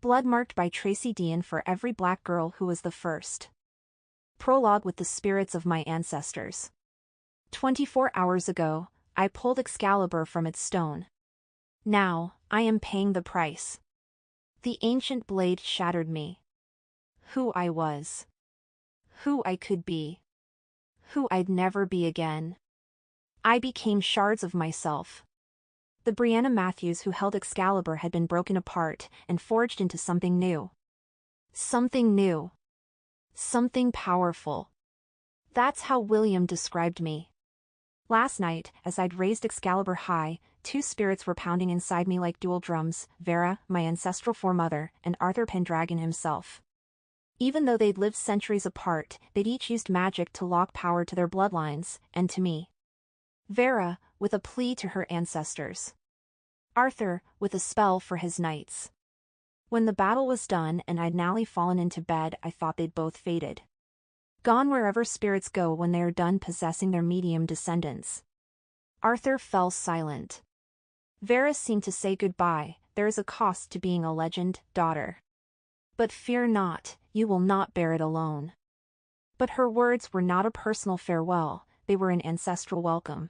Bloodmarked by Tracy Deonn for every black girl who was the first. Prologue with the spirits of my ancestors. 24 hours ago, I pulled Excalibur from its stone. Now, I am paying the price. The ancient blade shattered me. Who I was. Who I could be. Who I'd never be again. I became shards of myself. The Brianna Matthews who held Excalibur had been broken apart and forged into something new. Something new. Something powerful. That's how William described me. Last night, as I'd raised Excalibur high, two spirits were pounding inside me like dual drums, Vera, my ancestral foremother, and Arthur Pendragon himself. Even though they'd lived centuries apart, they'd each used magic to lock power to their bloodlines, and to me. Vera, with a plea to her ancestors. Arthur, with a spell for his knights. When the battle was done and I'd newly fallen into bed, I thought they'd both faded. Gone wherever spirits go when they are done possessing their medium descendants. Arthur fell silent. Vera seemed to say goodbye, there is a cost to being a legend, daughter. But fear not, you will not bear it alone. But her words were not a personal farewell, they were an ancestral welcome.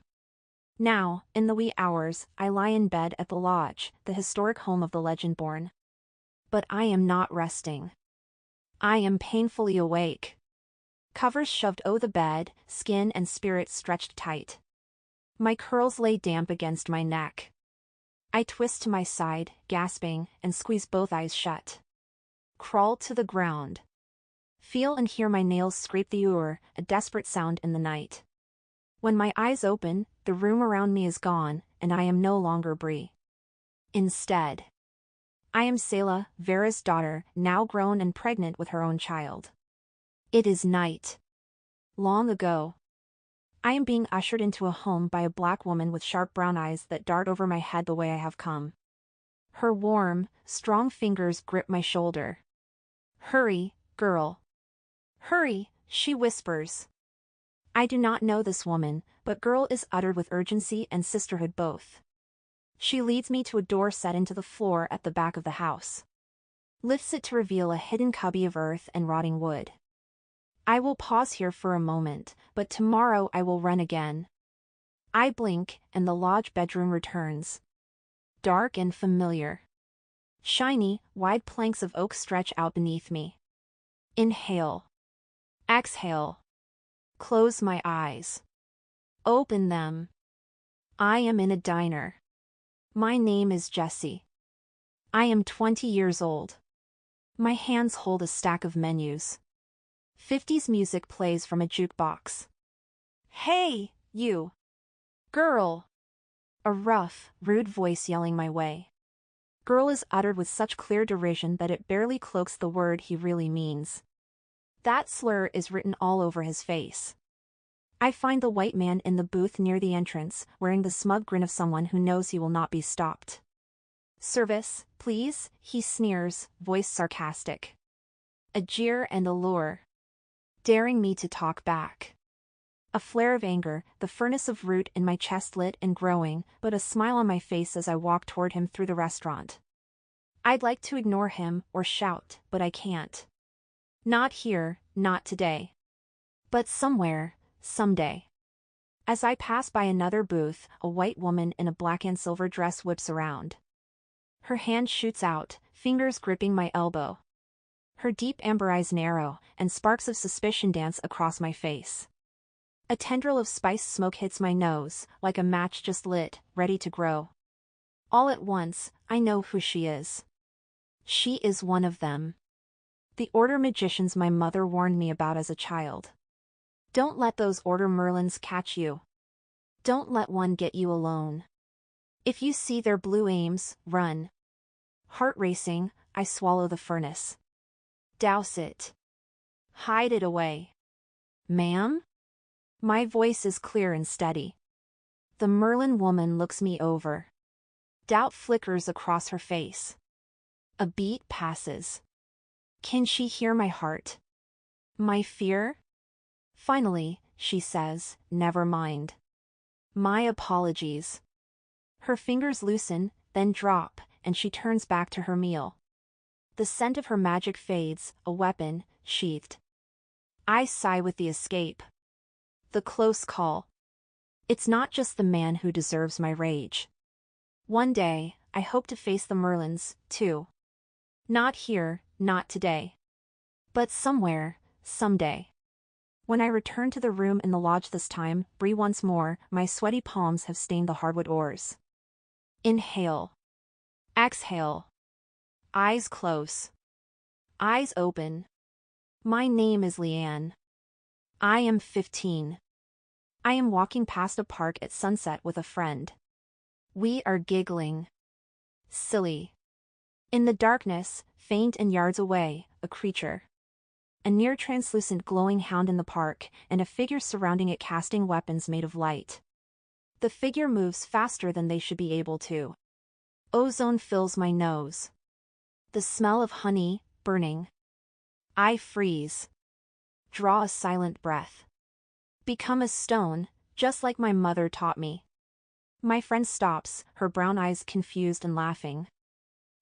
Now, in the wee hours, I lie in bed at the lodge, the historic home of the legend-born. But I am not resting. I am painfully awake. Covers shoved o'er the bed, skin and spirit stretched tight. My curls lay damp against my neck. I twist to my side, gasping, and squeeze both eyes shut. Crawl to the ground. Feel and hear my nails scrape the ur, a desperate sound in the night. When my eyes open, the room around me is gone, and I am no longer Bree. Instead, I am Selah, Vera's daughter, now grown and pregnant with her own child. It is night. Long ago. I am being ushered into a home by a black woman with sharp brown eyes that dart over my head the way I have come. Her warm, strong fingers grip my shoulder. Hurry, girl. Hurry, she whispers. I do not know this woman, but girl is uttered with urgency and sisterhood both. She leads me to a door set into the floor at the back of the house. Lifts it to reveal a hidden cubby of earth and rotting wood. I will pause here for a moment, but tomorrow I will run again. I blink, and the lodge bedroom returns. Dark and familiar. Shiny, wide planks of oak stretch out beneath me. Inhale. Exhale. Close my eyes. Open them. I am in a diner. My name is Jessie. I am 20 years old. My hands hold a stack of menus. 50s music plays from a jukebox. Hey, you. Girl. A rough, rude voice yelling my way. Girl is uttered with such clear derision that it barely cloaks the word he really means. That slur is written all over his face. I find the white man in the booth near the entrance, wearing the smug grin of someone who knows he will not be stopped. Service, please, he sneers, voice sarcastic. A jeer and a lure. Daring me to talk back. A flare of anger, the furnace of root in my chest lit and growing, but a smile on my face as I walk toward him through the restaurant. I'd like to ignore him or shout, but I can't. Not here, not today. But somewhere, someday. As I pass by another booth, a white woman in a black and silver dress whips around. Her hand shoots out, fingers gripping my elbow. Her deep amber eyes narrow, and sparks of suspicion dance across my face. A tendril of spice smoke hits my nose, like a match just lit, ready to grow. All at once, I know who she is. She is one of them. The Order magicians my mother warned me about as a child. Don't let those Order Merlins catch you. Don't let one get you alone. If you see their blue aims, run. Heart racing, I swallow the furnace. Douse it. Hide it away. Ma'am? My voice is clear and steady. The Merlin woman looks me over. Doubt flickers across her face. A beat passes. Can she hear my heart? My fear? Finally, she says, never mind. My apologies. Her fingers loosen, then drop, and she turns back to her meal. The scent of her magic fades, a weapon, sheathed. I sigh with the escape. The close call. It's not just the man who deserves my rage. One day, I hope to face the Merlins, too. Not here, not today. But somewhere, someday. When I return to the room in the lodge this time, breathe once more, my sweaty palms have stained the hardwood oars. Inhale. Exhale. Eyes close. Eyes open. My name is Leanne. I am 15. I am walking past a park at sunset with a friend. We are giggling. Silly. In the darkness, faint and yards away, a creature. A near translucent glowing hound in the park, and a figure surrounding it casting weapons made of light. The figure moves faster than they should be able to. Ozone fills my nose. The smell of honey, burning. I freeze. Draw a silent breath. Become a stone, just like my mother taught me. My friend stops, her brown eyes confused and laughing.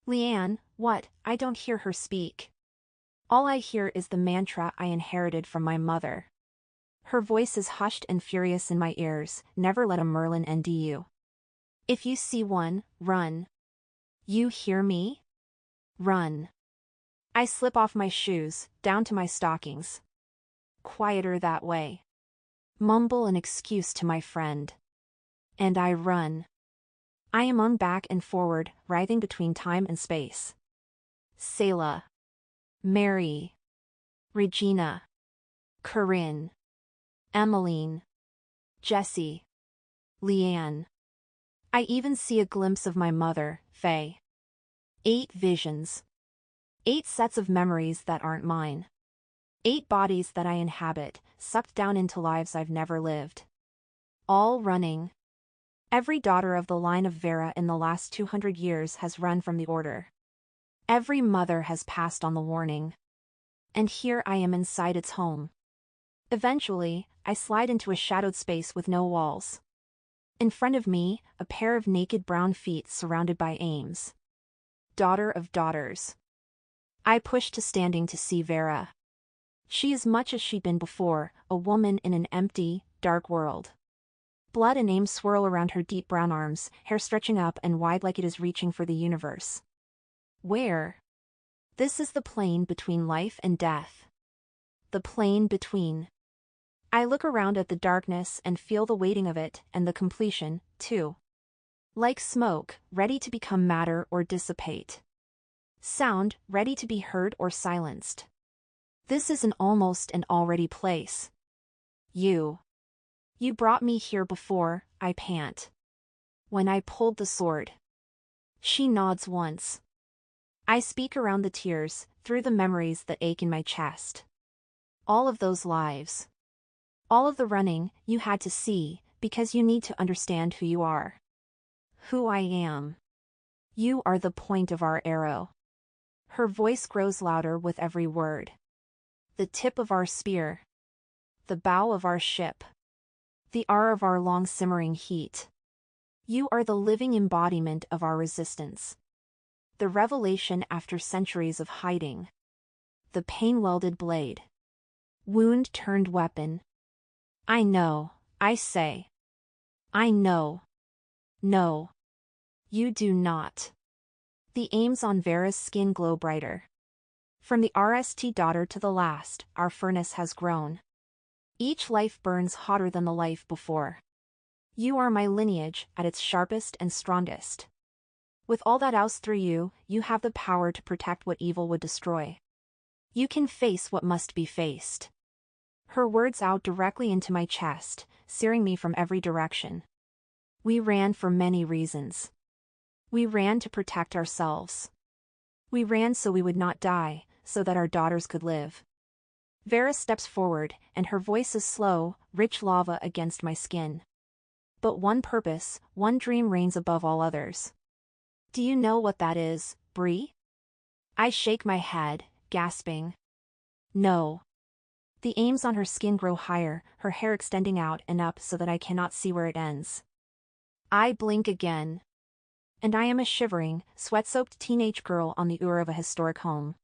Leanne, what? I don't hear her speak. All I hear is the mantra I inherited from my mother. Her voice is hushed and furious in my ears, never let a Merlin NDU. If you see one, run. You hear me? Run. I slip off my shoes, down to my stockings. Quieter that way. Mumble an excuse to my friend. And I run. I am on back and forward, writhing between time and space. Selah. Mary. Regina. Corinne. Emmeline. Jessie. Leanne. I even see a glimpse of my mother, Faye. 8 visions. 8 sets of memories that aren't mine. 8 bodies that I inhabit, sucked down into lives I've never lived. All running. Every daughter of the line of Vera in the last 200 years has run from the order. Every mother has passed on the warning. And here I am inside its home. Eventually, I slide into a shadowed space with no walls. In front of me, a pair of naked brown feet surrounded by aims. Daughter of daughters. I push to standing to see Vera. She is much as she'd been before, a woman in an empty, dark world. Blood and aim swirl around her deep brown arms, hair stretching up and wide like it is reaching for the universe. Where? This is the plane between life and death. The plane between. I look around at the darkness and feel the weighting of it and the completion, too. Like smoke, ready to become matter or dissipate. Sound, ready to be heard or silenced. This is an almost and already place. You. You brought me here before, I pant. When I pulled the sword. She nods once. I speak around the tears, through the memories that ache in my chest. All of those lives. All of the running you had to see, because you need to understand who you are. Who I am. You are the point of our arrow. Her voice grows louder with every word. The tip of our spear. The bow of our ship. The R of our long simmering heat. You are the living embodiment of our resistance. The revelation after centuries of hiding. The pain-welded blade. Wound turned weapon. I know, I say. I know. No. You do not. The aims on Vera's skin glow brighter. From the RST daughter to the last, our furnace has grown. Each life burns hotter than the life before. You are my lineage at its sharpest and strongest. With all that oused through you, you have the power to protect what evil would destroy. You can face what must be faced. Her words out directly into my chest, searing me from every direction. We ran for many reasons. We ran to protect ourselves. We ran so we would not die, so that our daughters could live. Vera steps forward, and her voice is slow, rich lava against my skin. But one purpose, one dream reigns above all others. Do you know what that is, Bree? I shake my head, gasping. No. The aims on her skin grow higher, her hair extending out and up so that I cannot see where it ends. I blink again. and I am a shivering, sweat-soaked teenage girl on the ure of a historic home.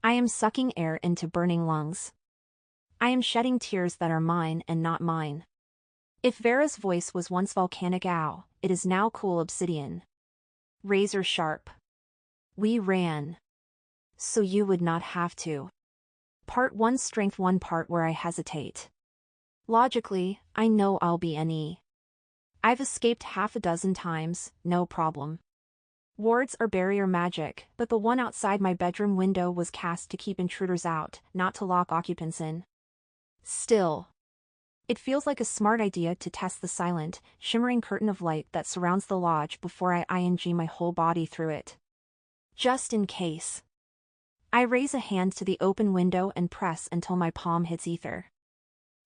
I am sucking air into burning lungs. I am shedding tears that are mine and not mine. If Vera's voice was once volcanic ow, it is now cool obsidian. Razor sharp. We ran. So you would not have to. Part 1 Strength 1 Part where I hesitate. Logically, I know I'll be NE. I've escaped half a dozen times, no problem. Wards are barrier magic, but the one outside my bedroom window was cast to keep intruders out, not to lock occupants in. Still. It feels like a smart idea to test the silent, shimmering curtain of light that surrounds the lodge before I ing my whole body through it. Just in case. I raise a hand to the open window and press until my palm hits ether.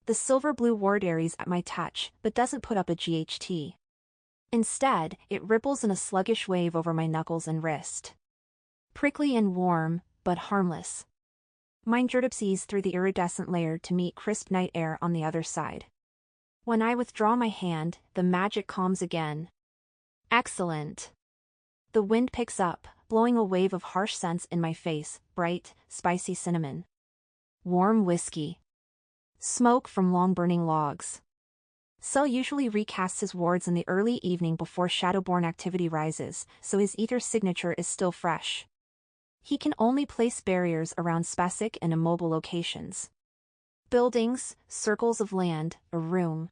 The silver-blue ward aries at my touch, but doesn't put up a GHT. Instead, it ripples in a sluggish wave over my knuckles and wrist. Prickly and warm, but harmless. Mine jertipsies through the iridescent layer to meet crisp night air on the other side. When I withdraw my hand, the magic calms again. Excellent. The wind picks up, blowing a wave of harsh scents in my face, bright, spicy cinnamon. Warm whiskey. Smoke from long-burning logs. Sel usually recasts his wards in the early evening before Shadowborn activity rises, so his ether signature is still fresh. He can only place barriers around specific and immobile locations. Buildings, circles of land, a room.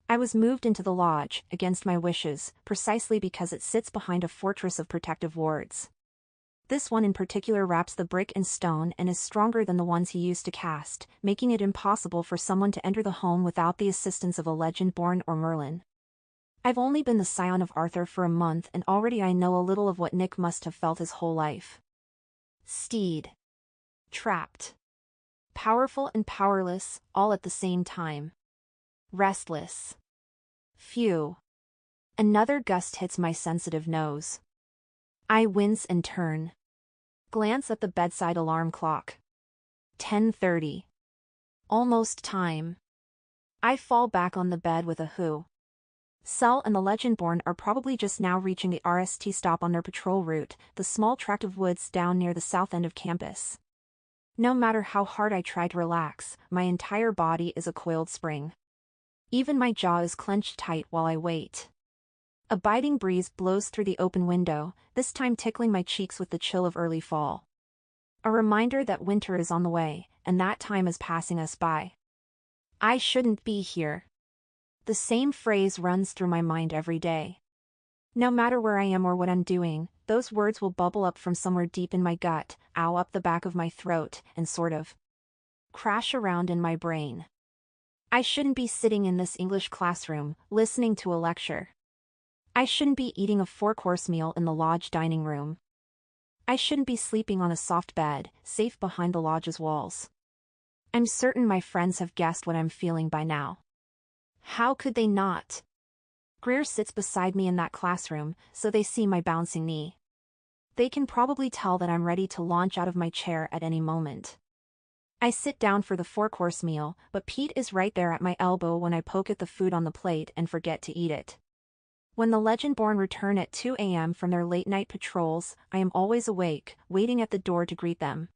I was moved into the lodge, against my wishes, precisely because it sits behind a fortress of protective wards. This one in particular wraps the brick and stone and is stronger than the ones he used to cast, making it impossible for someone to enter the home without the assistance of a Legendborn or Merlin. I've only been the scion of Arthur for a month and already I know a little of what Nick must have felt his whole life. Steed. Trapped. Powerful and powerless, all at the same time. Restless. Phew. Another gust hits my sensitive nose. I wince and turn. Glance at the bedside alarm clock. 10:30. Almost time. I fall back on the bed with a whew. Sel and the Legendborn are probably just now reaching the RST stop on their patrol route, the small tract of woods down near the south end of campus. No matter how hard I try to relax, my entire body is a coiled spring. Even my jaw is clenched tight while I wait. A biting breeze blows through the open window, this time tickling my cheeks with the chill of early fall. A reminder that winter is on the way, and that time is passing us by. I shouldn't be here. The same phrase runs through my mind every day. No matter where I am or what I'm doing, those words will bubble up from somewhere deep in my gut, ow up the back of my throat, and sort of crash around in my brain. I shouldn't be sitting in this English classroom, listening to a lecture. I shouldn't be eating a 4-course meal in the lodge dining room. I shouldn't be sleeping on a soft bed, safe behind the lodge's walls. I'm certain my friends have guessed what I'm feeling by now. How could they not? Greer sits beside me in that classroom, so they see my bouncing knee. They can probably tell that I'm ready to launch out of my chair at any moment. I sit down for the 4-course meal, but Pete is right there at my elbow when I poke at the food on the plate and forget to eat it. When the Legendborn return at 2 a.m. from their late-night patrols, I am always awake, waiting at the door to greet them.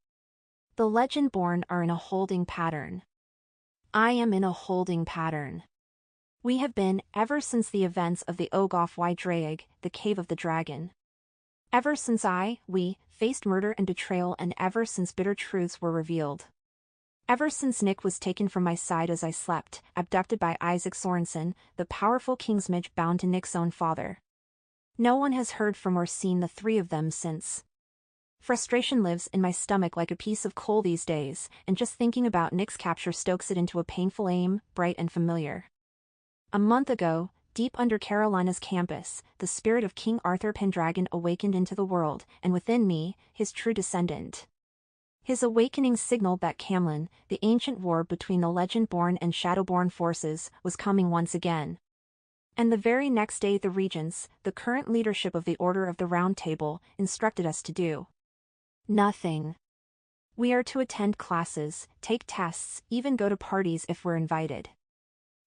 The Legendborn are in a holding pattern. I am in a holding pattern. We have been, ever since the events of the Ogof y Draeg, the Cave of the Dragon. Ever since we, faced murder and betrayal and ever since bitter truths were revealed. Ever since Nick was taken from my side as I slept, abducted by Isaac Sorensen, the powerful Kingsmage bound to Nick's own father. No one has heard from or seen the three of them since. Frustration lives in my stomach like a piece of coal these days, and just thinking about Nick's capture stokes it into a painful aim, bright and familiar. A month ago, deep under Carolina's campus, the spirit of King Arthur Pendragon awakened into the world, and within me, his true descendant. His awakening signaled that Camlin, the ancient war between the Legendborn and Shadowborn forces, was coming once again. And the very next day the regents, the current leadership of the Order of the Round Table, instructed us to do nothing. We are to attend classes, take tests, even go to parties if we're invited.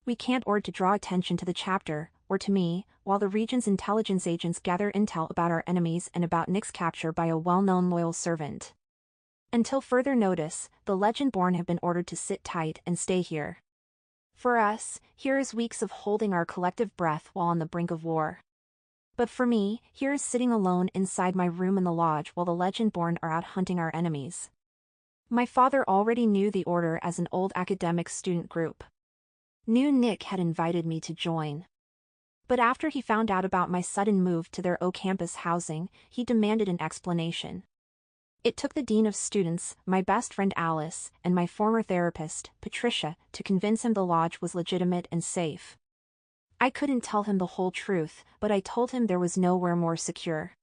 We can't afford to draw attention to the chapter, or to me, while the region's intelligence agents gather intel about our enemies and about Nick's capture by a well-known loyal servant. Until further notice, the Legend-born have been ordered to sit tight and stay here. For us, here is weeks of holding our collective breath while on the brink of war. But for me, here is sitting alone inside my room in the lodge while the Legend-born are out hunting our enemies. My father already knew the order as an old academic student group. Knew Nick had invited me to join. But after he found out about my sudden move to their O-campus housing, he demanded an explanation. It took the dean of students, my best friend Alice, and my former therapist, Patricia, to convince him the lodge was legitimate and safe. I couldn't tell him the whole truth, but I told him there was nowhere more secure.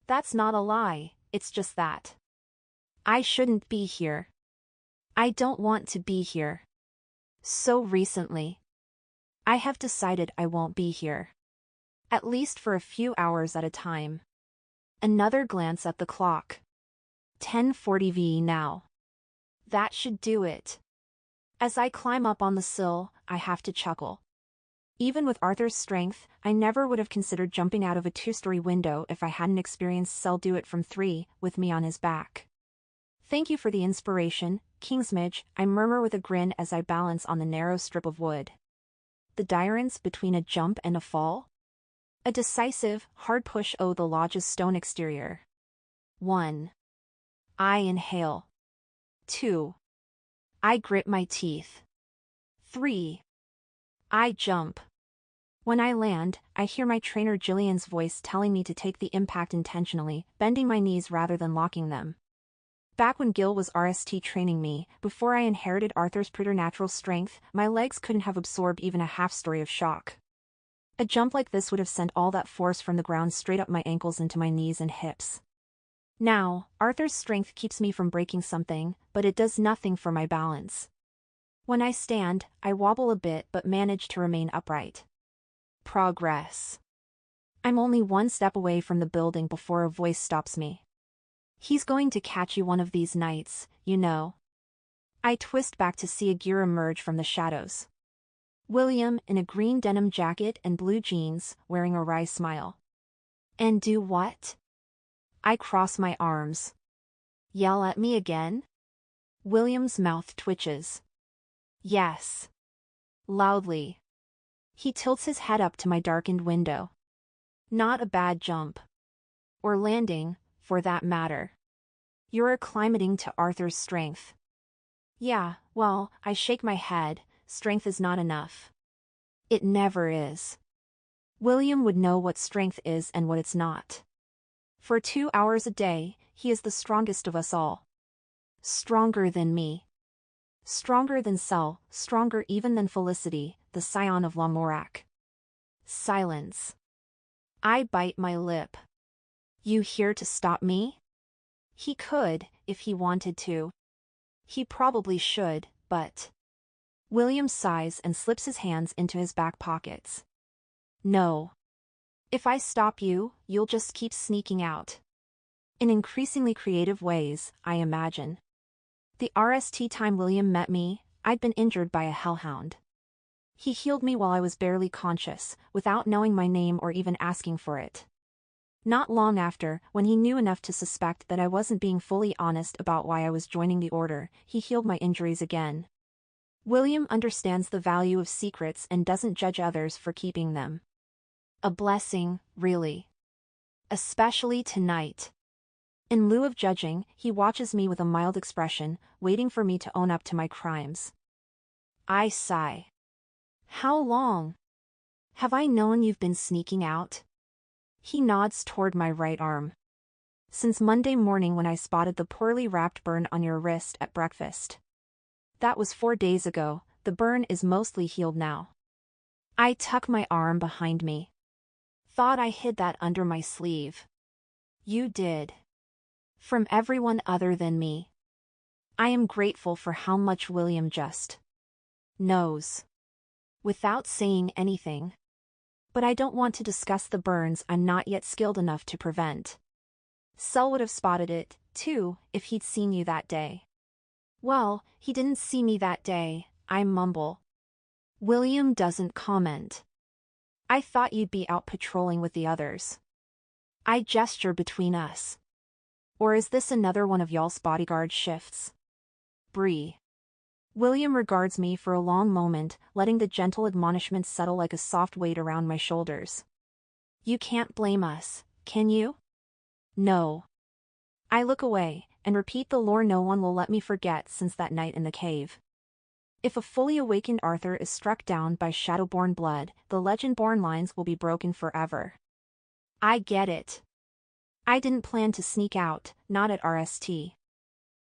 That's not a lie, it's just that. I shouldn't be here. I don't want to be here. So recently. I have decided I won't be here. At least for a few hours at a time. Another glance at the clock. 10:40 V now. That should do it. As I climb up on the sill, I have to chuckle. Even with Arthur's strength, I never would have considered jumping out of a 2-story window if I hadn't experienced Cell do it from 3, with me on his back. Thank you for the inspiration, Kingsmidge, I murmur with a grin as I balance on the narrow strip of wood. The difference between a jump and a fall? A decisive, hard push the lodge's stone exterior. 1. I inhale. 2. I grit my teeth. 3. I jump. When I land, I hear my trainer Jillian's voice telling me to take the impact intentionally, bending my knees rather than locking them. Back when Gil was RST training me, before I inherited Arthur's preternatural strength, my legs couldn't have absorbed even a half-story of shock. A jump like this would have sent all that force from the ground straight up my ankles into my knees and hips. Now, Arthur's strength keeps me from breaking something, but it does nothing for my balance. When I stand, I wobble a bit but manage to remain upright. Progress. I'm only one step away from the building before a voice stops me. He's going to catch you one of these nights, you know. I twist back to see a gear emerge from the shadows. William in a green denim jacket and blue jeans, wearing a wry smile. And do what? I cross my arms. Yell at me again? William's mouth twitches. Yes. Loudly. He tilts his head up to my darkened window. Not a bad jump. Or landing, for that matter. You're acclimating to Arthur's strength. Yeah, well, I shake my head, strength is not enough. It never is. William would know what strength is and what it's not. For 2 hours a day, he is the strongest of us all. Stronger than me. Stronger than Cell, stronger even than Felicity, the scion of Lamorak. Silence. I bite my lip. You here to stop me? He could, if he wanted to. He probably should, but... William sighs and slips his hands into his back pockets. No. If I stop you, you'll just keep sneaking out. In increasingly creative ways, I imagine. The RST time William met me, I'd been injured by a hellhound. He healed me while I was barely conscious, without knowing my name or even asking for it. Not long after, when he knew enough to suspect that I wasn't being fully honest about why I was joining the order, he healed my injuries again. William understands the value of secrets and doesn't judge others for keeping them. A blessing, really. Especially tonight. In lieu of judging, he watches me with a mild expression, waiting for me to own up to my crimes. I sigh. How long? Have I known you've been sneaking out? He nods toward my right arm. Since Monday morning when I spotted the poorly wrapped burn on your wrist at breakfast. That was 4 days ago, the burn is mostly healed now. I tuck my arm behind me. Thought I hid that under my sleeve. You did. From everyone other than me. I am grateful for how much William just knows. Without saying anything. But I don't want to discuss the burns I'm not yet skilled enough to prevent. Cell would have spotted it, too, if he'd seen you that day. Well, he didn't see me that day, I mumble. William doesn't comment. I thought you'd be out patrolling with the others. I gesture between us. Or is this another one of y'all's bodyguard shifts? Bree. William regards me for a long moment, letting the gentle admonishments settle like a soft weight around my shoulders. You can't blame us, can you? No. I look away, and repeat the lore no one will let me forget since that night in the cave. If a fully awakened Arthur is struck down by Shadowborn blood, the Legendborn lines will be broken forever. I get it. I didn't plan to sneak out, not at RST.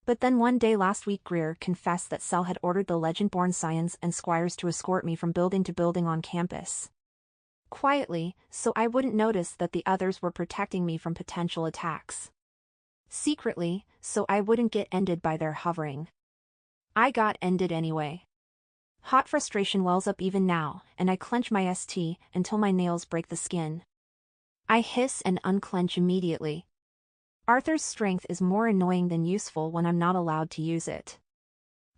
But then one day last week Greer confessed that Cell had ordered the Legendborn Scions and Squires to escort me from building to building on campus. Quietly, so I wouldn't notice that the others were protecting me from potential attacks. Secretly, so I wouldn't get ended by their hovering. I got ended anyway. Hot frustration wells up even now, and I clench my ST until my nails break the skin. I hiss and unclench immediately. Arthur's strength is more annoying than useful when I'm not allowed to use it.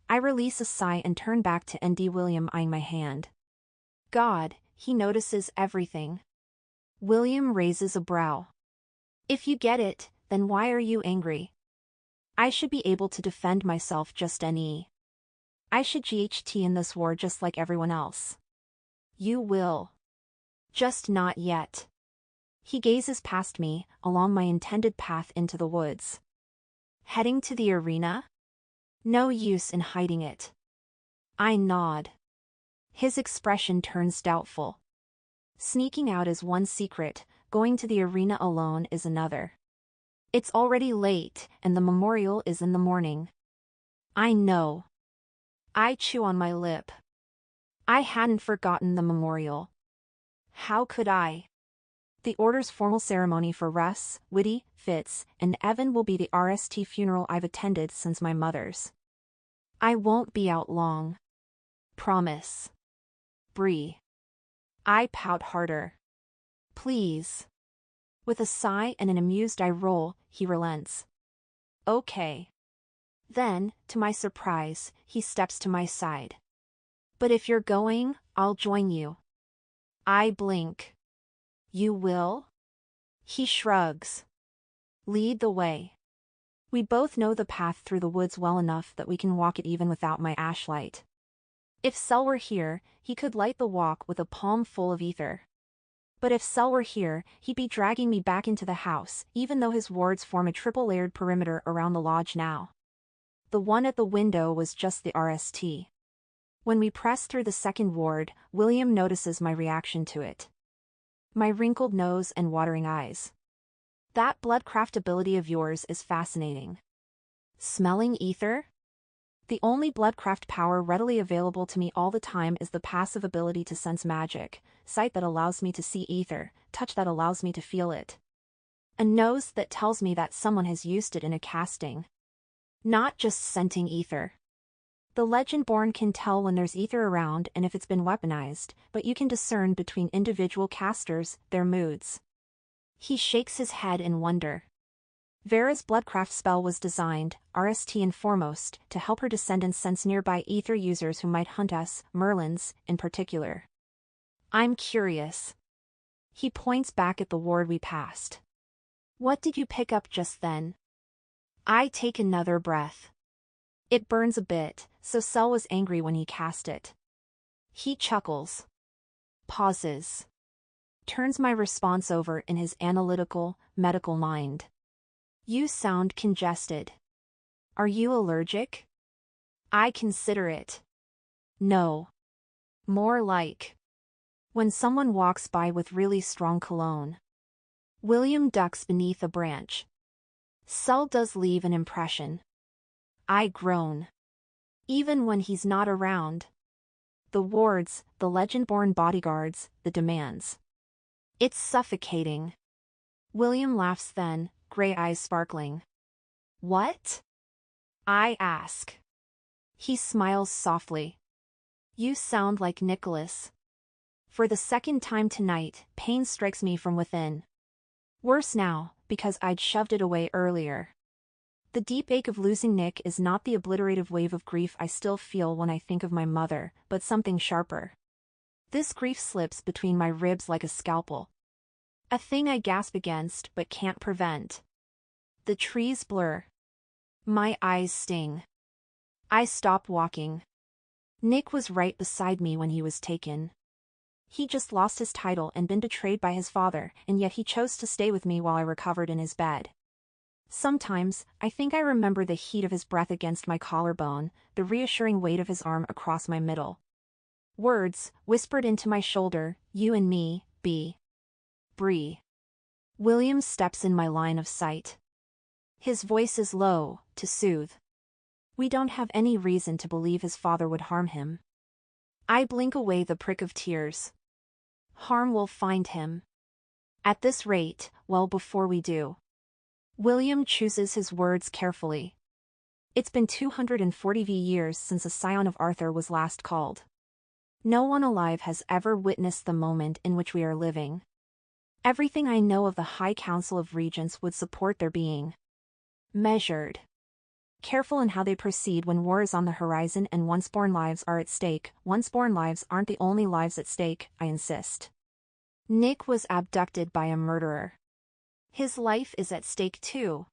I release a sigh and turn back to ND William eyeing my hand. God, he notices everything. William raises a brow. If you get it, then why are you angry? I should be able to defend myself just any. I should GHT in this war just like everyone else. You will. Just not yet. He gazes past me, along my intended path into the woods. Heading to the arena? No use in hiding it. I nod. His expression turns doubtful. Sneaking out is one secret, going to the arena alone is another. It's already late, and the memorial is in the morning. I know. I chew on my lip. I hadn't forgotten the memorial. How could I? The Order's formal ceremony for Russ, Whitty, Fitz, and Evan will be the RST funeral I've attended since my mother's. I won't be out long. Promise. Bree. I pout harder. Please. With a sigh and an amused eye roll, he relents. Okay. Then, to my surprise, he steps to my side. But if you're going, I'll join you. I blink. You will? He shrugs. Lead the way. We both know the path through the woods well enough that we can walk it even without my ashlight. If Cell were here, he could light the walk with a palm full of ether. But if Cell were here, he'd be dragging me back into the house, even though his wards form a triple-layered perimeter around the lodge now. The one at the window was just the RST. When we press through the second ward, William notices my reaction to it. My wrinkled nose and watering eyes. That bloodcraft ability of yours is fascinating. Smelling ether? The only bloodcraft power readily available to me all the time is the passive ability to sense magic, sight that allows me to see ether, touch that allows me to feel it. A nose that tells me that someone has used it in a casting. Not just scenting ether. The Legendborn can tell when there's ether around and if it's been weaponized, but you can discern between individual casters, their moods. He shakes his head in wonder. Vera's bloodcraft spell was designed, RST and foremost, to help her descendants sense nearby ether users who might hunt us, Merlins, in particular. I'm curious. He points back at the ward we passed. What did you pick up just then? I take another breath. It burns a bit, so Cell was angry when he cast it. He chuckles. Pauses. Turns my response over in his analytical, medical mind. You sound congested. Are you allergic? I consider it. No. More like when someone walks by with really strong cologne. William ducks beneath a branch. Cell does leave an impression. I groan. Even when he's not around. The wards, the Legendborn bodyguards, the demands. It's suffocating. William laughs then, gray eyes sparkling. What? I ask. He smiles softly. You sound like Nicholas. For the second time tonight, pain strikes me from within. Worse now, because I'd shoved it away earlier. The deep ache of losing Nick is not the obliterative wave of grief I still feel when I think of my mother, but something sharper. This grief slips between my ribs like a scalpel. A thing I gasp against but can't prevent. The trees blur. My eyes sting. I stop walking. Nick was right beside me when he was taken. He just lost his title and been betrayed by his father, and yet he chose to stay with me while I recovered in his bed. Sometimes, I think I remember the heat of his breath against my collarbone, the reassuring weight of his arm across my middle. Words, whispered into my shoulder, you and me, Bree. William steps in my line of sight. His voice is low, to soothe. We don't have any reason to believe his father would harm him. I blink away the prick of tears. Harm will find him. At this rate, well before we do. William chooses his words carefully. It's been 240 years since a scion of Arthur was last called. No one alive has ever witnessed the moment in which we are living. Everything I know of the High Council of Regents would support their being measured. Careful in how they proceed when war is on the horizon and once-born lives are at stake. Once-born lives aren't the only lives at stake, I insist. Nick was abducted by a murderer. His life is at stake too.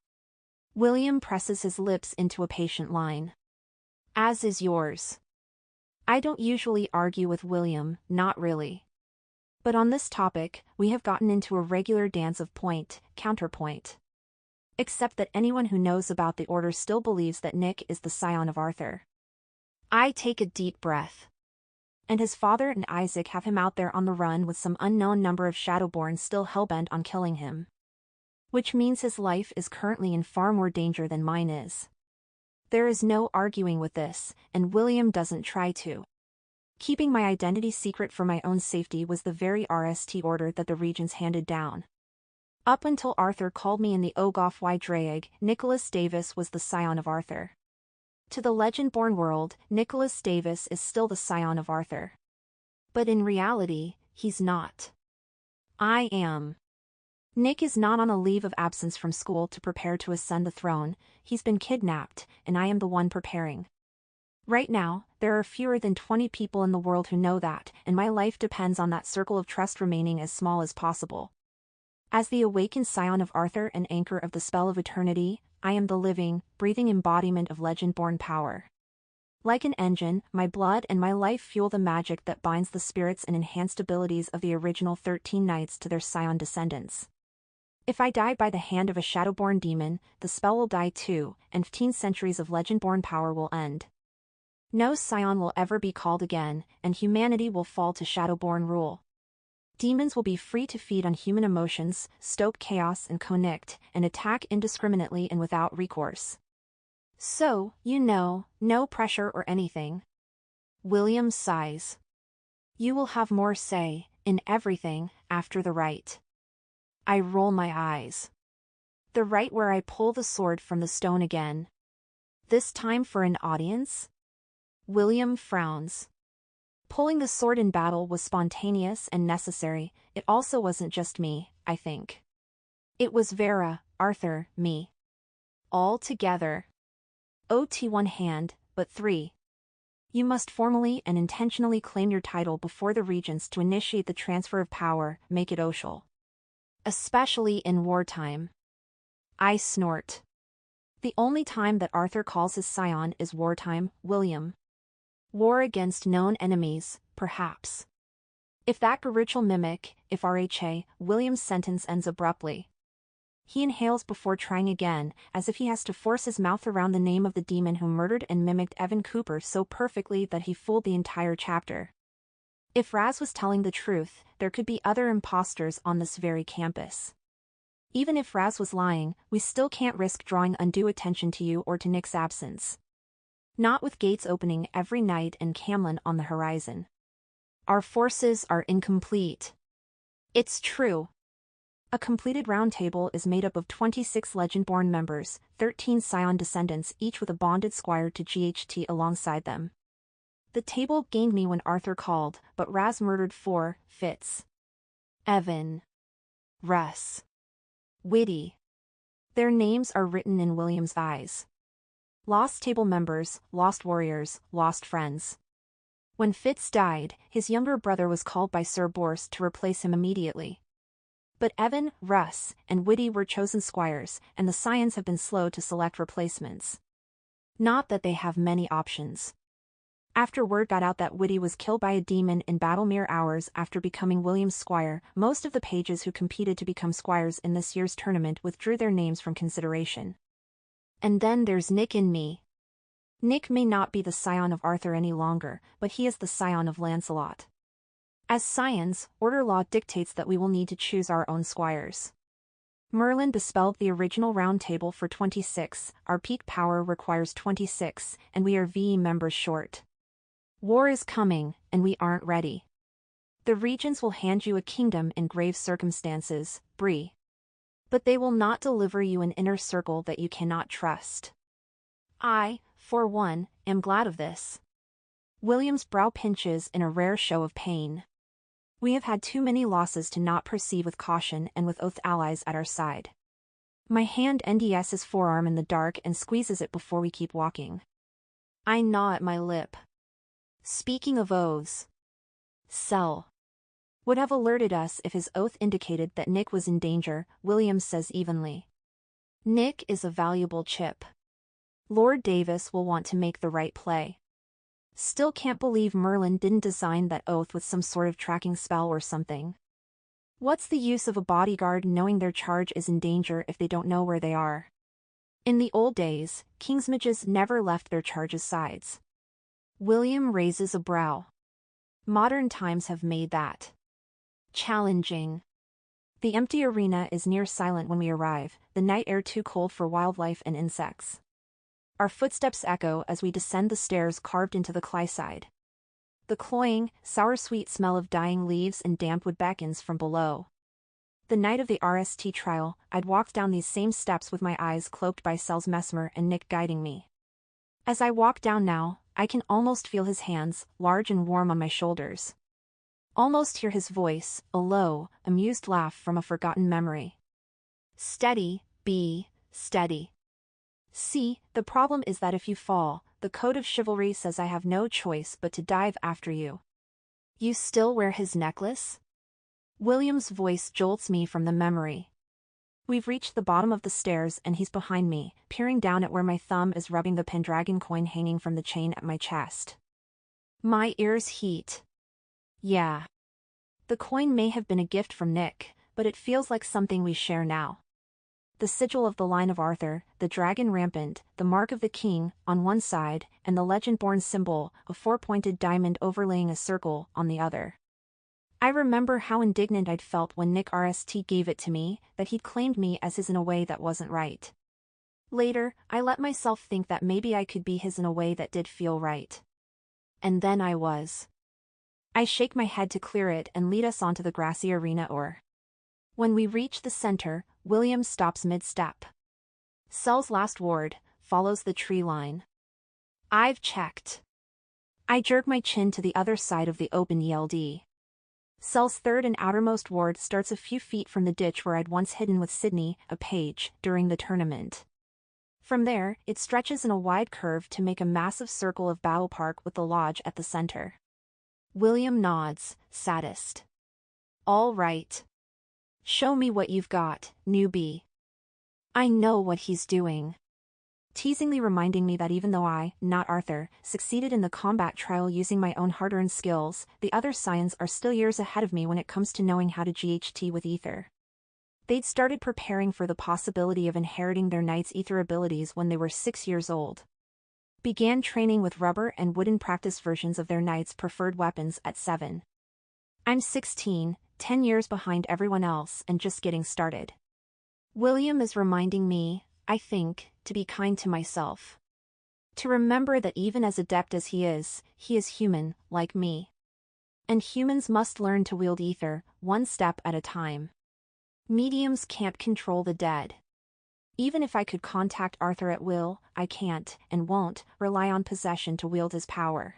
William presses his lips into a patient line. As is yours. I don't usually argue with William, not really. But on this topic, we have gotten into a regular dance of point, counterpoint. Except that anyone who knows about the order still believes that Nick is the scion of Arthur. I take a deep breath. And his father and Isaac have him out there on the run with some unknown number of Shadowborn still hellbent on killing him. Which means his life is currently in far more danger than mine is. There is no arguing with this, and William doesn't try to. Keeping my identity secret for my own safety was the very RST order that the regents handed down. Up until Arthur called me in the Ogof y Draeg, Nicholas Davis was the scion of Arthur. To the legend-born world, Nicholas Davis is still the scion of Arthur. But in reality, he's not. I am. Nick is not on a leave of absence from school to prepare to ascend the throne, he's been kidnapped, and I am the one preparing. Right now, there are fewer than 20 people in the world who know that, and my life depends on that circle of trust remaining as small as possible. As the awakened scion of Arthur and anchor of the spell of eternity, I am the living, breathing embodiment of legend-born power. Like an engine, my blood and my life fuel the magic that binds the spirits and enhanced abilities of the original 13 knights to their scion descendants. If I die by the hand of a Shadowborn demon, the spell will die too, and 15 centuries of legend-born power will end. No scion will ever be called again, and humanity will fall to Shadowborn rule. Demons will be free to feed on human emotions, stoke chaos and connect, and attack indiscriminately and without recourse. So, no pressure or anything. William sighs. You will have more say, in everything, after the rite. I roll my eyes. The rite where I pull the sword from the stone again. This time for an audience? William frowns. Pulling the sword in battle was spontaneous and necessary, it also wasn't just me, I think. It was Vera, Arthur, me. All together. OT one hand, but three. You must formally and intentionally claim your title before the regents to initiate the transfer of power, make it official. Especially in wartime. I snort. The only time that Arthur calls his scion is wartime, William. War against known enemies, perhaps. If that ritual mimic, if RHA, William's sentence ends abruptly. He inhales before trying again, as if he has to force his mouth around the name of the demon who murdered and mimicked Evan Cooper so perfectly that he fooled the entire chapter. If Raz was telling the truth, there could be other imposters on this very campus. Even if Raz was lying, we still can't risk drawing undue attention to you or to Nick's absence. Not with gates opening every night and Camlin on the horizon. Our forces are incomplete. It's true. A completed round table is made up of 26 legend-born members, 13 scion descendants each with a bonded squire to GHT alongside them. The table gained me when Arthur called, but Raz murdered 4, Fitz. Evan. Russ. Witty. Their names are written in William's eyes. Lost table members, lost warriors, lost friends. When Fitz died, his younger brother was called by Sir Bors to replace him immediately. But Evan, Russ, and Whitty were chosen squires, and the Scions have been slow to select replacements. Not that they have many options. After word got out that Whitty was killed by a demon in battle mere hours after becoming William's squire, most of the pages who competed to become squires in this year's tournament withdrew their names from consideration. And then there's Nick and me. Nick may not be the scion of Arthur any longer, but he is the scion of Lancelot. As scions, order law dictates that we will need to choose our own squires. Merlin dispelled the original round table for 26, our peak power requires 26, and we are VE members short. War is coming, and we aren't ready. The regents will hand you a kingdom in grave circumstances, Bree. But they will not deliver you an inner circle that you cannot trust. I, for one, am glad of this. William's brow pinches in a rare show of pain. We have had too many losses to not proceed with caution and with oath allies at our side. My hand NDS his forearm in the dark and squeezes it before we keep walking. I gnaw at my lip. Speaking of oaths, Sel would have alerted us if his oath indicated that Nick was in danger, Williams says evenly. Nick is a valuable chip. Lord Davis will want to make the right play. Still can't believe Merlin didn't design that oath with some sort of tracking spell or something. What's the use of a bodyguard knowing their charge is in danger if they don't know where they are? In the old days, Kingsmages never left their charge's sides. William raises a brow. Modern times have made that challenging. The empty arena is near silent when we arrive, the night air too cold for wildlife and insects. Our footsteps echo as we descend the stairs carved into the cliffside. The cloying, sour-sweet smell of dying leaves and damp wood beckons from below. The night of the RST trial, I'd walked down these same steps with my eyes cloaked by Sel's mesmer and Nick guiding me. As I walk down now, I can almost feel his hands, large and warm on my shoulders. Almost hear his voice, a low, amused laugh from a forgotten memory. Steady, B, steady. See, the problem is that if you fall, the code of chivalry says I have no choice but to dive after you. You still wear his necklace? William's voice jolts me from the memory. We've reached the bottom of the stairs and he's behind me, peering down at where my thumb is rubbing the Pendragon coin hanging from the chain at my chest. My ears heat. Yeah. The coin may have been a gift from Nick, but it feels like something we share now. The sigil of the line of Arthur, the dragon rampant, the mark of the king, on one side, and the legend-born symbol, a four-pointed diamond overlaying a circle, on the other. I remember how indignant I'd felt when Nick RST gave it to me, that he'd claimed me as his in a way that wasn't right. Later, I let myself think that maybe I could be his in a way that did feel right. And then I was. I shake my head to clear it and lead us onto the grassy arena When we reach the center, William stops mid-step. Sel's last ward follows the tree line. I've checked. I jerk my chin to the other side of the open ELD. Sel's third and outermost ward starts a few feet from the ditch where I'd once hidden with Sydney, a page, during the tournament. From there, it stretches in a wide curve to make a massive circle of Battle Park with the lodge at the center. William nods, saddest. All right. Show me what you've got, newbie. I know what he's doing. Teasingly reminding me that even though I, not Arthur, succeeded in the combat trial using my own hard-earned skills, the other scions are still years ahead of me when it comes to knowing how to GHT with ether. They'd started preparing for the possibility of inheriting their knight's ether abilities when they were 6 years old. Began training with rubber and wooden practice versions of their knight's preferred weapons at 7. I'm 16, 10 years behind everyone else and just getting started. William is reminding me, I think, to be kind to myself. To remember that even as adept as he is human, like me. And humans must learn to wield ether, one step at a time. Mediums can't control the dead. Even if I could contact Arthur at will, I can't, and won't, rely on possession to wield his power.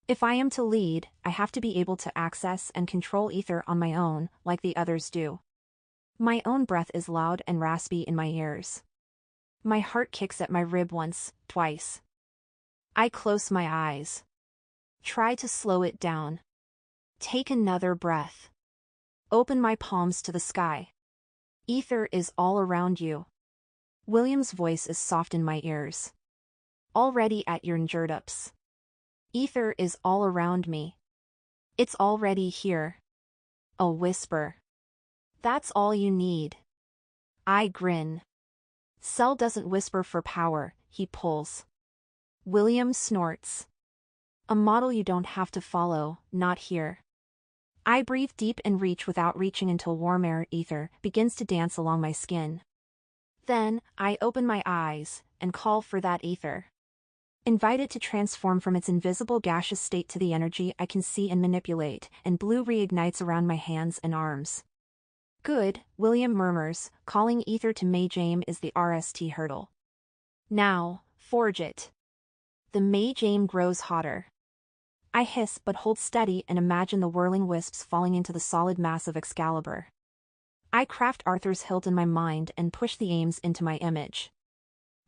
If I am to lead, I have to be able to access and control ether on my own, like the others do. My own breath is loud and raspy in my ears. My heart kicks at my rib once, twice. I close my eyes. Try to slow it down. Take another breath. Open my palms to the sky. Ether is all around you. William's voice is soft in my ears. Already at your fingertips. Ether is all around me. It's already here. A whisper. That's all you need. I grin. Cell doesn't whisper for power, he pulls. William snorts. A model you don't have to follow, not here. I breathe deep and reach without reaching until warm air ether begins to dance along my skin. Then, I open my eyes and call for that ether. Invite it to transform from its invisible gaseous state to the energy I can see and manipulate, and blue reignites around my hands and arms. Good, William murmurs, calling ether to Mage Aim is the RST hurdle. Now, forge it. The Mage Aim grows hotter. I hiss but hold steady and imagine the whirling wisps falling into the solid mass of Excalibur. I craft Arthur's hilt in my mind and push the aims into my image.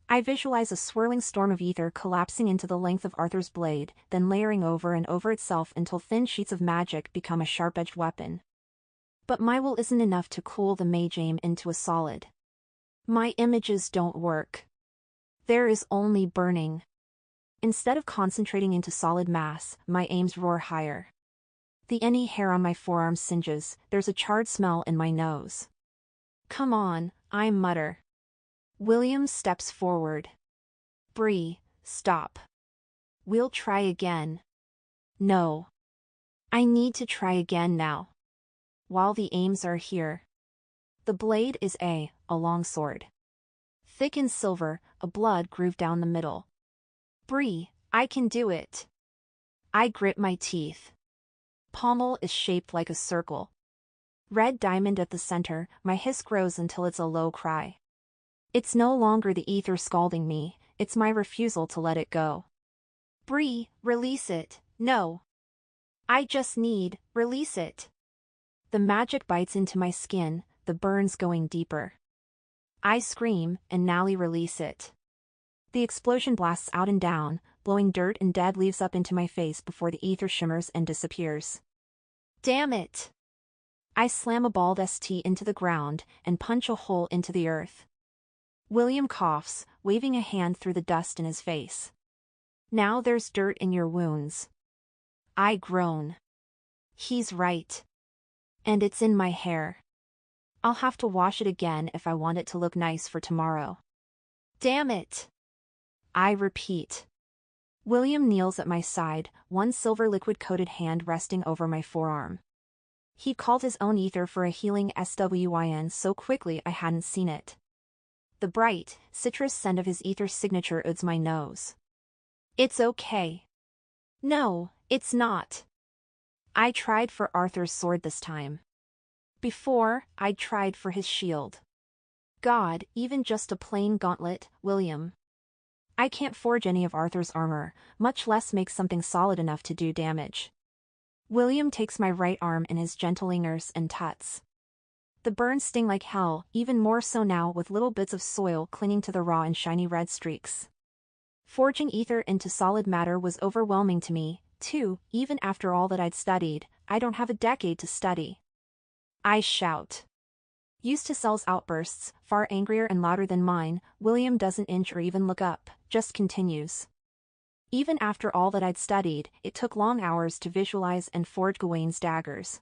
I visualize a swirling storm of ether collapsing into the length of Arthur's blade, then layering over and over itself until thin sheets of magic become a sharp-edged weapon. But my will isn't enough to cool the Mage Aim into a solid. My images don't work. There is only burning. Instead of concentrating into solid mass, my aims roar higher. The any hair on my forearm singes, there's a charred smell in my nose. Come on, I mutter. William steps forward. Bree, stop. We'll try again. No. I need to try again now. While the aims are here. The blade is a long sword. Thick and silver, a blood groove down the middle. Bree, I can do it. I grit my teeth. Pommel is shaped like a circle. Red diamond at the center, my hiss grows until it's a low cry. It's no longer the ether scalding me, it's my refusal to let it go. Bree, release it, no. I just need, release it. The magic bites into my skin, the burns going deeper. I scream, and Nally release it. The explosion blasts out and down, blowing dirt and dead leaves up into my face before the ether shimmers and disappears. Damn it! I slam a bald ST into the ground, and punch a hole into the earth. William coughs, waving a hand through the dust in his face. Now there's dirt in your wounds. I groan. He's right. And it's in my hair. I'll have to wash it again if I want it to look nice for tomorrow. Damn it! I repeat. William kneels at my side, one silver liquid-coated hand resting over my forearm. He'd called his own ether for a healing SWIN so quickly I hadn't seen it. The bright, citrus scent of his ether signature oods my nose. It's okay. No, it's not. I tried for Arthur's sword this time. Before, I'd tried for his shield. God, even just a plain gauntlet, William. I can't forge any of Arthur's armor, much less make something solid enough to do damage. William takes my right arm in his gentle fingers and tuts. The burns sting like hell, even more so now with little bits of soil clinging to the raw and shiny red streaks. Forging ether into solid matter was overwhelming to me, too, even after all that I'd studied. I don't have a decade to study. I shout. Used to Cell's outbursts, far angrier and louder than mine, William doesn't inch or even look up, just continues. Even after all that I'd studied, it took long hours to visualize and forge Gawain's daggers.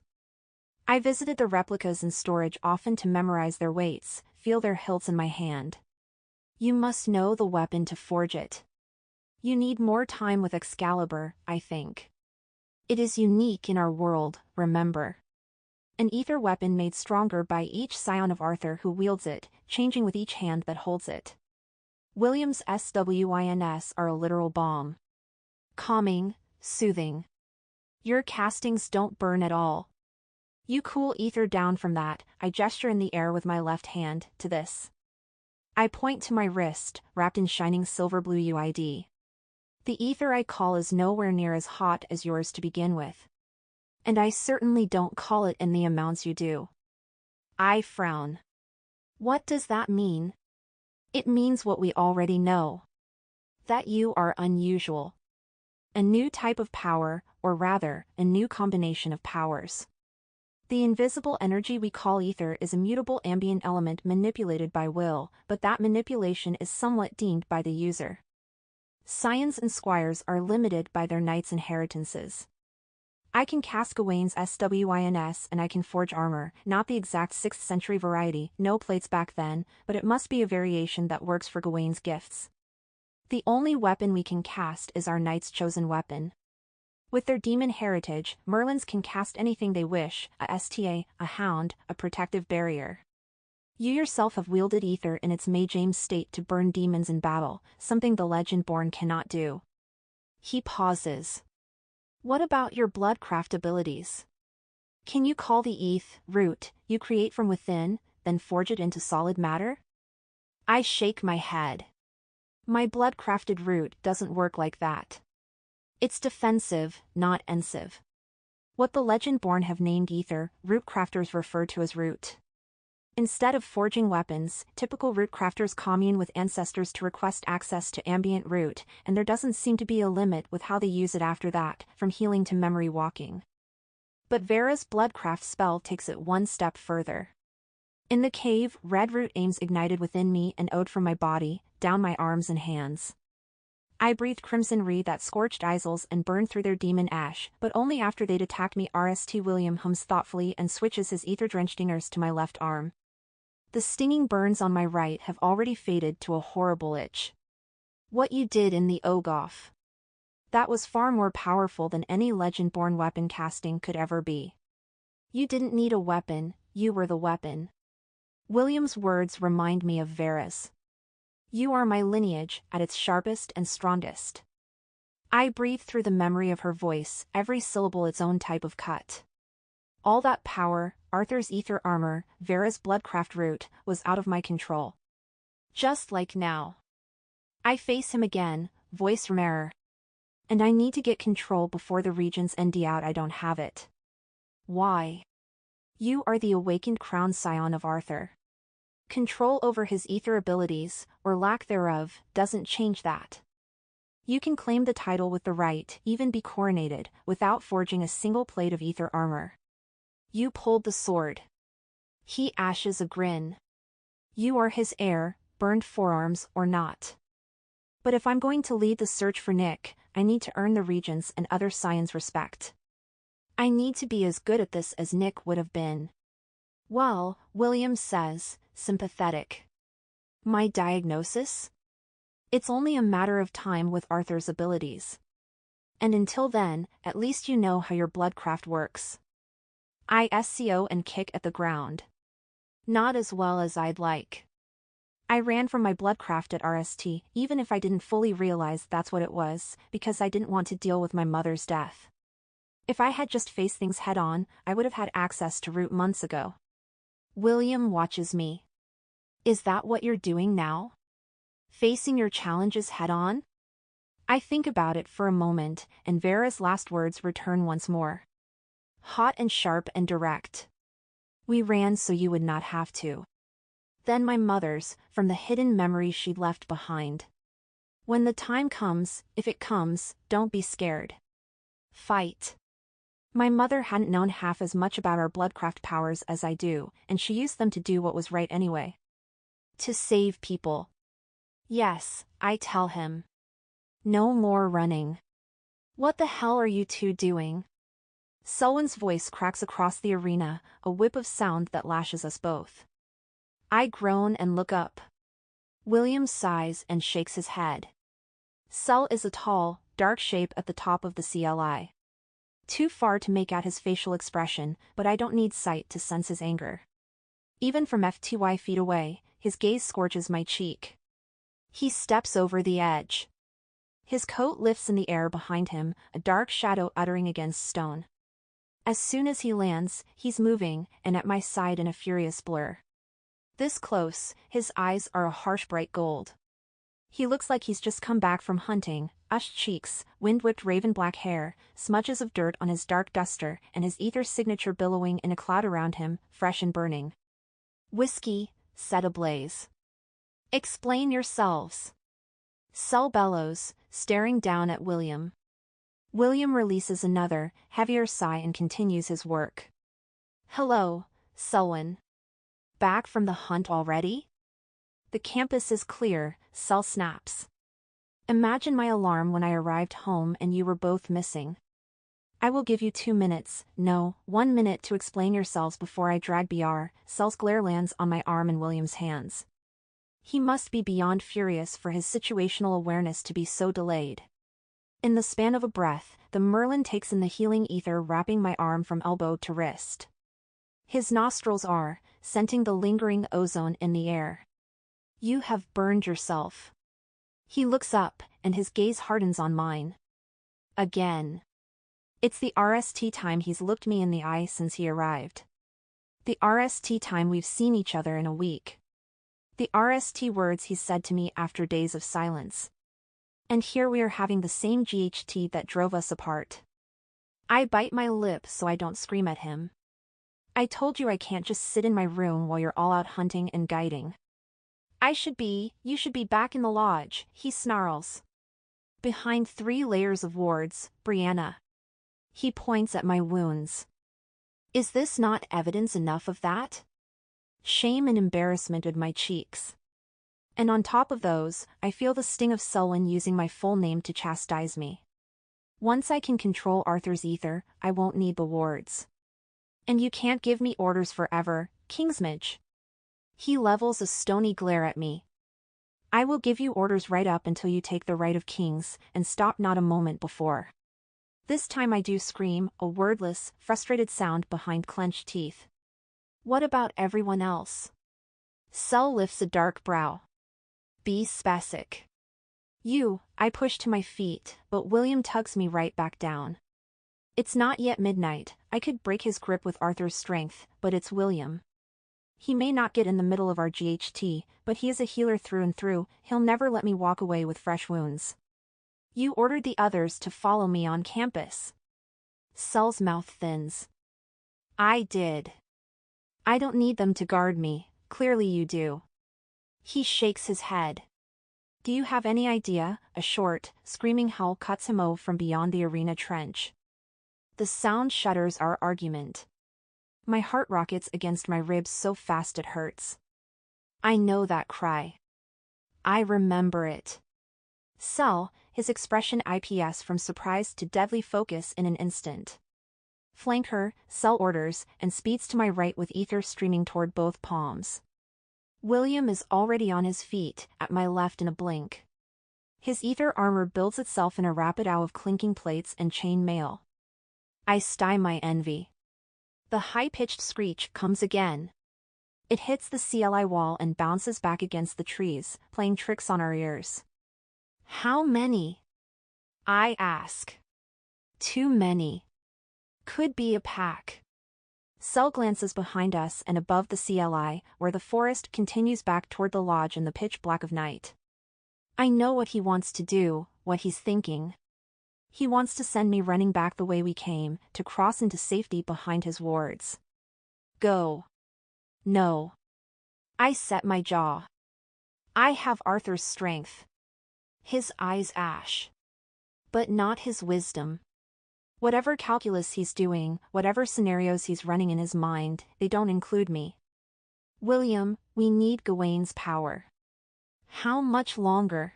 I visited the replicas in storage often to memorize their weights, feel their hilts in my hand. You must know the weapon to forge it. You need more time with Excalibur, I think. It is unique in our world, remember. An ether weapon made stronger by each scion of Arthur who wields it, changing with each hand that holds it. William's SWINS are a literal balm. Calming, soothing. Your castings don't burn at all. You cool ether down from that, I gesture in the air with my left hand, to this. I point to my wrist, wrapped in shining silver blue UID. The ether I call is nowhere near as hot as yours to begin with. And I certainly don't call it in the amounts you do. I frown. What does that mean? It means what we already know. That you are unusual. A new type of power, or rather, a new combination of powers. The invisible energy we call ether is a mutable ambient element manipulated by will, but that manipulation is somewhat deemed by the user. Scions and squires are limited by their knights' inheritances. I can cast Gawain's SWINS and I can forge armor, not the exact 6th century variety, no plates back then, but it must be a variation that works for Gawain's gifts. The only weapon we can cast is our knight's chosen weapon. With their demon heritage, Merlins can cast anything they wish, a STA, a hound, a protective barrier. You yourself have wielded ether in its Mage Aim state to burn demons in battle, something the Legendborn cannot do. He pauses. What about your bloodcraft abilities? Can you call the eth, root, you create from within, then forge it into solid matter? I shake my head. My blood-crafted root doesn't work like that. It's defensive, not ensive. What the Legendborn have named ether, root crafters refer to as root. Instead of forging weapons, typical root crafters commune with ancestors to request access to ambient root, and there doesn't seem to be a limit with how they use it after that, from healing to memory walking. But Vera's bloodcraft spell takes it one step further. In the cave, red root aims ignited within me and owed from my body, down my arms and hands. I breathed crimson re that scorched Isles and burned through their demon ash, but only after they'd attacked me. RST William hums thoughtfully and switches his ether-drenched fingers to my left arm. The stinging burns on my right have already faded to a horrible itch. What you did in the Ogoth. That was far more powerful than any Legendborn weapon casting could ever be. You didn't need a weapon, you were the weapon. William's words remind me of Vera's. You are my lineage, at its sharpest and strongest. I breathe through the memory of her voice, every syllable its own type of cut. All that power, Arthur's ether armor, Vera's bloodcraft root, was out of my control. Just like now. I face him again, voice rarer. And I need to get control before the regions ND out. I don't have it. Why? You are the awakened crown scion of Arthur. Control over his ether abilities, or lack thereof, doesn't change that. You can claim the title with the right, even be coronated, without forging a single plate of ether armor. You pulled the sword. He ashes a grin. You are his heir, burned forearms or not. But if I'm going to lead the search for Nick, I need to earn the Regent's and other scions' respect. I need to be as good at this as Nick would have been. Well, William says, sympathetic. My diagnosis? It's only a matter of time with Arthur's abilities. And until then, at least you know how your bloodcraft works. I SCO and kick at the ground. Not as well as I'd like. I ran from my bloodcraft at RST, even if I didn't fully realize that's what it was, because I didn't want to deal with my mother's death. If I had just faced things head-on, I would have had access to root months ago. William watches me. Is that what you're doing now? Facing your challenges head-on? I think about it for a moment, and Vera's last words return once more. Hot and sharp and direct. We ran so you would not have to. Then my mother's, from the hidden memories she'd left behind. When the time comes, if it comes, don't be scared. Fight. My mother hadn't known half as much about our bloodcraft powers as I do, and she used them to do what was right anyway. To save people. Yes, I tell him. No more running. What the hell are you two doing? Selwyn's voice cracks across the arena, a whip of sound that lashes us both. I groan and look up. William sighs and shakes his head. Sel is a tall, dark shape at the top of the CLI. Too far to make out his facial expression, but I don't need sight to sense his anger. Even from FTY feet away, his gaze scorches my cheek. He steps over the edge. His coat lifts in the air behind him, a dark shadow uttering against stone. As soon as he lands, he's moving, and at my side in a furious blur. This close, his eyes are a harsh bright gold. He looks like he's just come back from hunting, ushed cheeks, wind-whipped raven-black hair, smudges of dirt on his dark duster, and his ether signature billowing in a cloud around him, fresh and burning. Whiskey, set ablaze. Explain yourselves. Sel bellows, staring down at William. William releases another, heavier sigh and continues his work. Hello, Selwyn. Back from the hunt already? The campus is clear, Sel snaps. Imagine my alarm when I arrived home and you were both missing. I will give you 2 minutes, no, 1 minute to explain yourselves before I drag BR. Sel's glare lands on my arm in William's hands. He must be beyond furious for his situational awareness to be so delayed. In the span of a breath, the Merlin takes in the healing ether wrapping my arm from elbow to wrist. His nostrils are, scenting the lingering ozone in the air. You have burned yourself. He looks up, and his gaze hardens on mine. Again. It's the RST time he's looked me in the eye since he arrived. The RST time we've seen each other in a week. The RST words he's said to me after days of silence. And here we are having the same GHT that drove us apart. I bite my lip so I don't scream at him. I told you I can't just sit in my room while you're all out hunting and guiding. You should be back in the lodge, he snarls. Behind 3 layers of wards, Brianna. He points at my wounds. Is this not evidence enough of that? Shame and embarrassment in my cheeks. And on top of those, I feel the sting of Selwyn using my full name to chastise me. Once I can control Arthur's ether, I won't need the wards. And you can't give me orders forever, Kingsmidge. He levels a stony glare at me. I will give you orders right up until you take the right of kings, and stop not a moment before. This time I do scream, a wordless, frustrated sound behind clenched teeth. What about everyone else? Sel lifts a dark brow. Be specific. I push to my feet, but William tugs me right back down. It's not yet midnight, I could break his grip with Arthur's strength, but it's William. He may not get in the middle of our GHT, but he is a healer through and through, he'll never let me walk away with fresh wounds. You ordered the others to follow me on campus. Sel's mouth thins. I did. I don't need them to guard me, clearly you do. He shakes his head. Do you have any idea? A short, screaming howl cuts him off from beyond the arena trench. The sound shudders our argument. My heart rockets against my ribs so fast it hurts. I know that cry. I remember it. Sel, his expression IPS from surprise to deadly focus in an instant. Flank her, Sel orders, and speeds to my right with ether streaming toward both palms. William is already on his feet, at my left in a blink. His ether armor builds itself in a rapid ow of clinking plates and chain mail. I sty my envy. The high-pitched screech comes again. It hits the CLI wall and bounces back against the trees, playing tricks on our ears. How many? I ask. Too many. Could be a pack. Sel glances behind us and above the CLI, where the forest continues back toward the lodge in the pitch black of night. I know what he wants to do, what he's thinking. He wants to send me running back the way we came, to cross into safety behind his wards. Go. No. I set my jaw. I have Arthur's strength. His eyes ash. But not his wisdom. Whatever calculus he's doing, whatever scenarios he's running in his mind, they don't include me. William, we need Gawain's power. How much longer?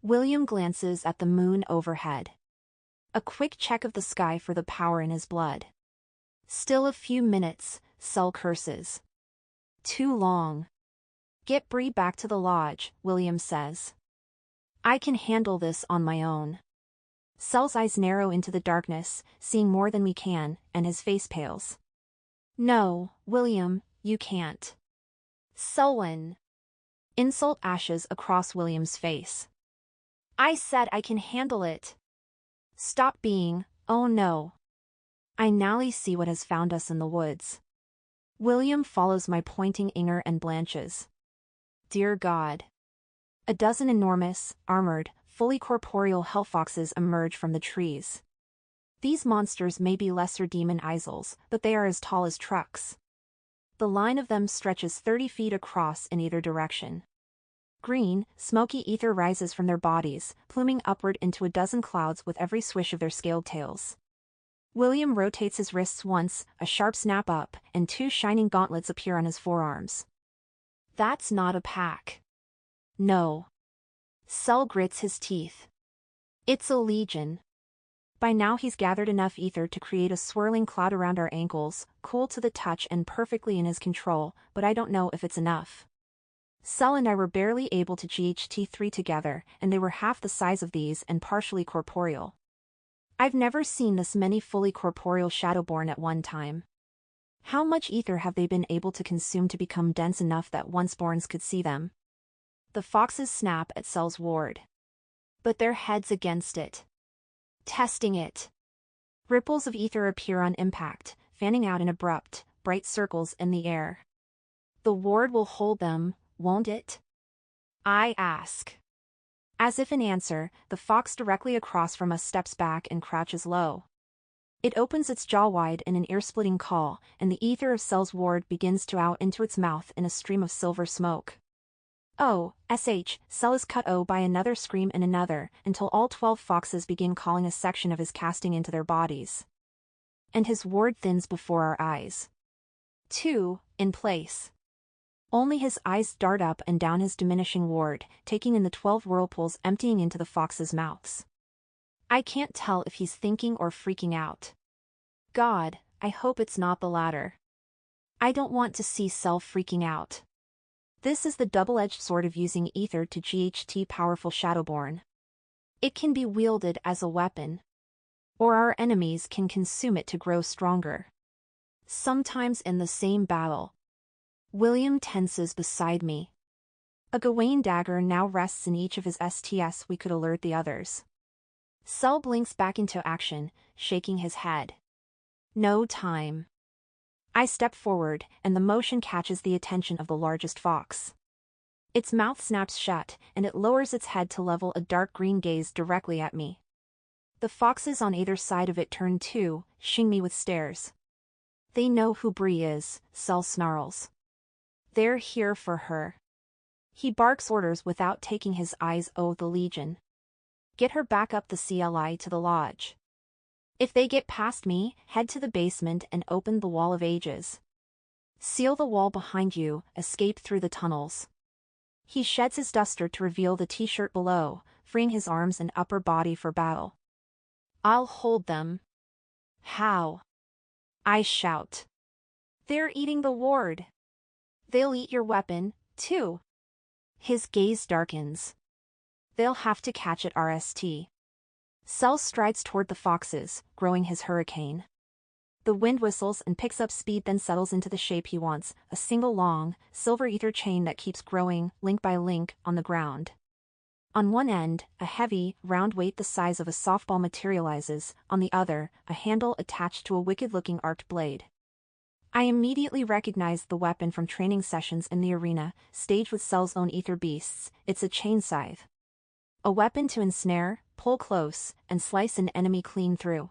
William glances at the moon overhead. A quick check of the sky for the power in his blood. Still a few minutes, Sel curses. Too long. Get Bree back to the lodge, William says. I can handle this on my own. Sel's eyes narrow into the darkness, seeing more than we can, and his face pales. No, William, you can't. Selwyn. Insult ashes across William's face. I said I can handle it. Stop being, oh no. I nowly see what has found us in the woods. William follows my pointing finger and blanches. Dear God. A dozen enormous, armored, fully corporeal hellfoxes emerge from the trees. These monsters may be lesser demon Isles, but they are as tall as trucks. The line of them stretches 30 feet across in either direction. Green, smoky ether rises from their bodies, pluming upward into a dozen clouds with every swish of their scaled tails. William rotates his wrists once, a sharp snap up, and two shining gauntlets appear on his forearms. That's not a pack. No. Cell grits his teeth. It's a legion. By now he's gathered enough ether to create a swirling cloud around our ankles, cool to the touch and perfectly in his control, but I don't know if it's enough. Cell and I were barely able to GHT3 together, and they were half the size of these and partially corporeal. I've never seen this many fully corporeal Shadowborn at one time. How much ether have they been able to consume to become dense enough that once-borns could see them? The foxes snap at Cell's ward. But their heads against it. Testing it. Ripples of ether appear on impact, fanning out in abrupt, bright circles in the air. The ward will hold them, won't it? I ask. As if in answer, the fox directly across from us steps back and crouches low. It opens its jaw wide in an ear-splitting call, and the ether of Cell's ward begins to out into its mouth in a stream of silver smoke. Oh, Cell is cut by another scream and another, until all 12 foxes begin calling a section of his casting into their bodies. And his ward thins before our eyes. 2, in place. Only his eyes dart up and down his diminishing ward, taking in the 12 whirlpools emptying into the foxes' mouths. I can't tell if he's thinking or freaking out. God, I hope it's not the latter. I don't want to see Cell freaking out. This is the double-edged sword of using ether to GHT powerful Shadowborn. It can be wielded as a weapon. Or our enemies can consume it to grow stronger. Sometimes in the same battle. William tenses beside me. A Gawain dagger now rests in each of his STS. We could alert the others. Cell blinks back into action, shaking his head. No time. I step forward, and the motion catches the attention of the largest fox. Its mouth snaps shut, and it lowers its head to level a dark green gaze directly at me. The foxes on either side of it turn too, shing me with stares. They know who Bree is, Cell snarls. They're here for her. He barks orders without taking his eyes off the Legion. Get her back up the CLI to the lodge. If they get past me, head to the basement and open the Wall of Ages. Seal the wall behind you, escape through the tunnels. He sheds his duster to reveal the t-shirt below, freeing his arms and upper body for battle. I'll hold them. How? I shout. They're eating the ward. They'll eat your weapon, too. His gaze darkens. They'll have to catch it RST. Cell strides toward the foxes, growing his hurricane. The wind whistles and picks up speed, then settles into the shape he wants, a single long, silver ether chain that keeps growing, link by link, on the ground. On one end, a heavy, round weight the size of a softball materializes, on the other, a handle attached to a wicked-looking arced blade. I immediately recognized the weapon from training sessions in the arena, staged with Cell's own ether beasts. It's a chain scythe. A weapon to ensnare, pull close, and slice an enemy clean through.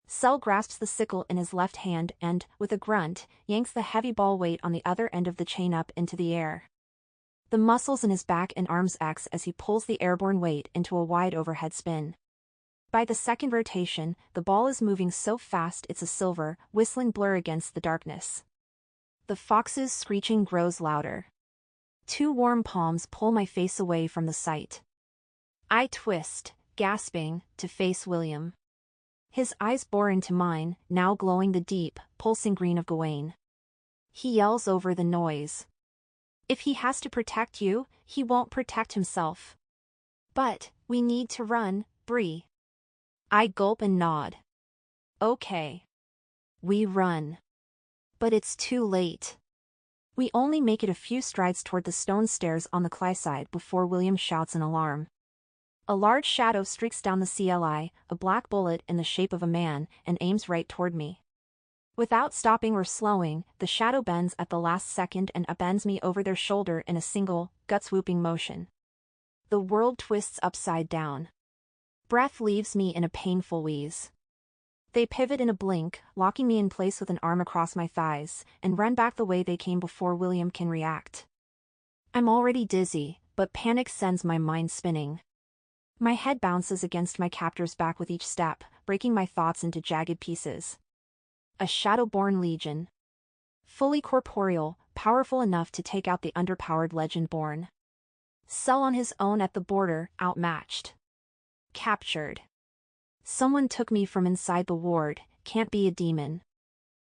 Cell grasps the sickle in his left hand and, with a grunt, yanks the heavy ball weight on the other end of the chain up into the air. The muscles in his back and arms X as he pulls the airborne weight into a wide overhead spin. By the second rotation, the ball is moving so fast it's a silver, whistling blur against the darkness. The fox's screeching grows louder. 2 warm palms pull my face away from the sight. I twist, gasping, to face William. His eyes bore into mine, now glowing the deep, pulsing green of Gawain. He yells over the noise. If he has to protect you, he won't protect himself. But, we need to run, Bree. I gulp and nod. Okay. We run. But it's too late. We only make it a few strides toward the stone stairs on the Clyside before William shouts in alarm. A large shadow streaks down the CLI, a black bullet in the shape of a man, and aims right toward me. Without stopping or slowing, the shadow bends at the last second and upends me over their shoulder in a single, gut-swooping motion. The world twists upside down. Breath leaves me in a painful wheeze. They pivot in a blink, locking me in place with an arm across my thighs, and run back the way they came before William can react. I'm already dizzy, but panic sends my mind spinning. My head bounces against my captor's back with each step, breaking my thoughts into jagged pieces. A Shadowborn Legion. Fully corporeal, powerful enough to take out the underpowered Legendborn. Cell on his own at the border, outmatched. Captured. Someone took me from inside the ward, can't be a demon.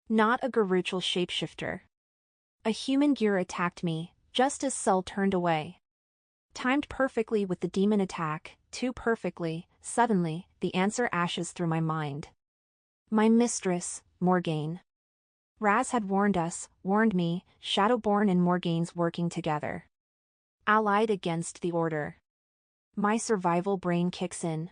Not a Garuchal shapeshifter. A human gear attacked me, just as Cell turned away. Timed perfectly with the demon attack, too perfectly. Suddenly, the answer ashes through my mind. My mistress, Morgaine. Raz had warned me, Shadowborn and Morgaine's working together. Allied against the Order. My survival brain kicks in.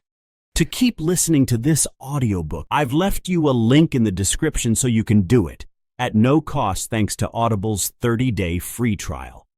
To keep listening to this audiobook, I've left you a link in the description so you can do it, at no cost thanks to Audible's 30-day free trial.